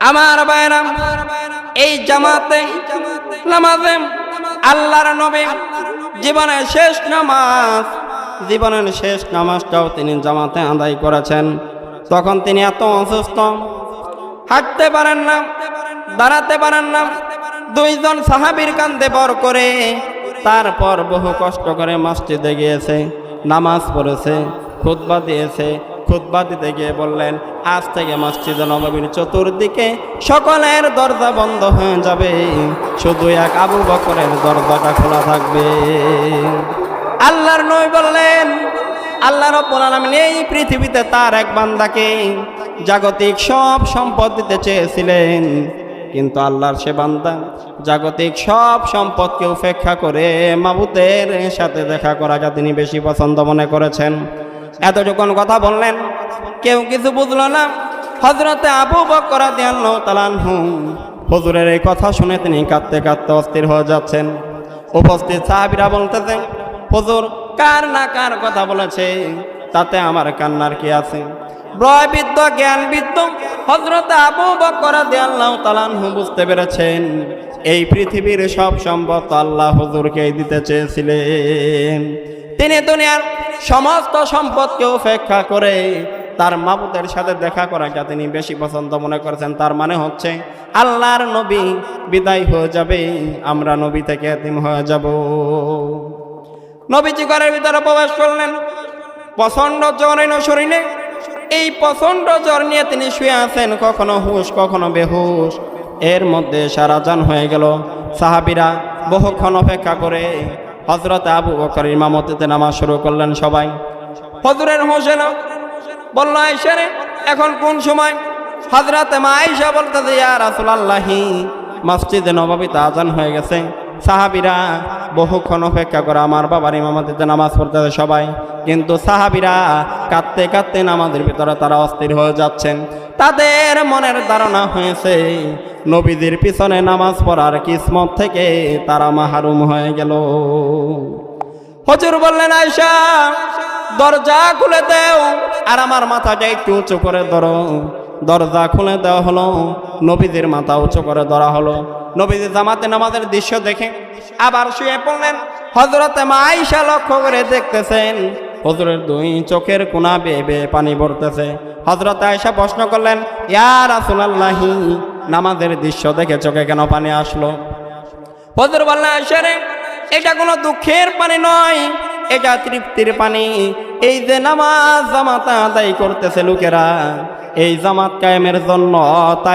আমার ভাইরা, এই জামাতে নামাজে আল্লাহর নবী জীবনের শেষ নামাজটাও তিনি জামাতে আদায় করেছেন। তখন তিনি এত অসুস্থ, হাঁটতে পারেন না, দাঁড়াতে পারেন না। দুইজন সাহাবীর কাঁধে ভর করে তারপর বহু কষ্ট করে মসজিদে গিয়েছে, নামাজ পড়েছে, খুতবা দিয়েছে। খুতবা দিতে গিয়ে বললেন, আজ থেকে মসজিদে নববীর চতুর্দিকে সকলের দরজা বন্ধ হয়ে যাবে, শুধু এক আবু বকরের দরজাটা খোলা থাকবে। আল্লাহর নবী বললেন, আল্লাহ রাব্বুল আলামিন এই পৃথিবীতে তার এক বান্দাকে জাগতিক সব সম্পদ দিতে চেয়েছিলেন, কিন্তু আল্লাহর সে বান্দা জাগতিক সব সম্পদকে উপেক্ষা করে মাবুদের সাথে দেখা করাকে তিনি বেশি পছন্দ মনে করেছেন। এত যখন কথা বললেন, কেউ কিছু বুঝলো না। হযরতে আবু বকর রাদিয়াল্লাহু তাআলা আনহু হুজুরের এই কথা শুনে তিনি কাঁদতে কাঁদতে অস্থির হয়ে যাচ্ছেন। উপস্থিত সাহাবীরা বলতেছেন, হুজুর কার না কার কথা বলেছে, তাতে আমার কান্নার কি আছে? বয়বৃদ্ধ জ্ঞানবৃদ্ধ হযরতে আবু বকর রাদিয়াল্লাহু তাআলা আনহু বুঝতে পেরেছেন এই পৃথিবীর সব সম্পদ আল্লাহ হুজুরকে দিতে চেয়েছিলেন। তিনি দুনিয়ার সমস্ত সম্পদকে উপেক্ষা করে তার মাবুদের সাথে দেখা করাকে তিনি বেশি পছন্দ মনে করেছেন। তার মানে হচ্ছে আল্লাহর নবী বিদায় হয়ে যাবে, আমরা নবী থেকে এতিম হয়ে যাব। নবীজি ঘরের ভিতরে প্রবেশ করলেন। প্রচণ্ড জ্বর শরীরে, এই প্রচণ্ড জ্বর নিয়ে তিনি শুয়ে আছেন, কখনো হুশ কখনো বেহুশ। এর মধ্যে সারাজান হয়ে গেল। সাহাবীরা বহুক্ষণ অপেক্ষা করে হযরত আবু বকর ইমামতিতে নামাজ শুরু করলেন। সবাই হুজুরের হুঁশ এলো, বলল, আয়েশা রে, এখন কোন সময়? হযরতে মা আয়েশা বলতেছে, ইয়া রাসূলুল্লাহ, মসজিদে নববীতে আজান হয়ে গেছে। সাহাবীরা বহুক্ষণ অপেক্ষা করে আমার বাবার ইমামতিতে নামাজ পড়তেছে সবাই, কিন্তু সাহাবীরা কাঁদতে কাঁদতে নামাজের ভিতরে তারা অস্থির হয়ে যাচ্ছেন। তাদের মনের ধারণা হয়েছে নবীদের পিছনে নামাজ পড়ার কিসমত থেকে তারা মাহরুম হয়ে গেল। হুজুর বললেন, আয়েশা দরজা খুলে দাও, আর আমার মাথাটা একটু উঁচু করে ধরো। দরজা খুলে দেওয়া হলো, নবীদের মাথা উঁচু করে ধরা হলো। নবীজি জামাতে নামাজের দৃশ্য দেখে আবার শুয়ে পড়লেন। হযরতে মা আয়েশা লক্ষ্য করে দেখতেছেন হুজুরের দুই চোখের কোণা বেয়ে বেয়ে পানি পড়তেছে। হযরতে আয়েশা প্রশ্ন করলেন, ইয়া রাসূলুল্লাহ, নামাজের দৃশ্য দেখে চোখে কেন পানি আসলো? হুজুর বললেন, আয়েশা রে, এটা কোনো দুঃখের পানি নয়, এটা তৃপ্তির পানি। এই যে নামাজ জামাত আদায় করতেছে লোকেরা, এই জামাত কায়েমের জন্য, তাই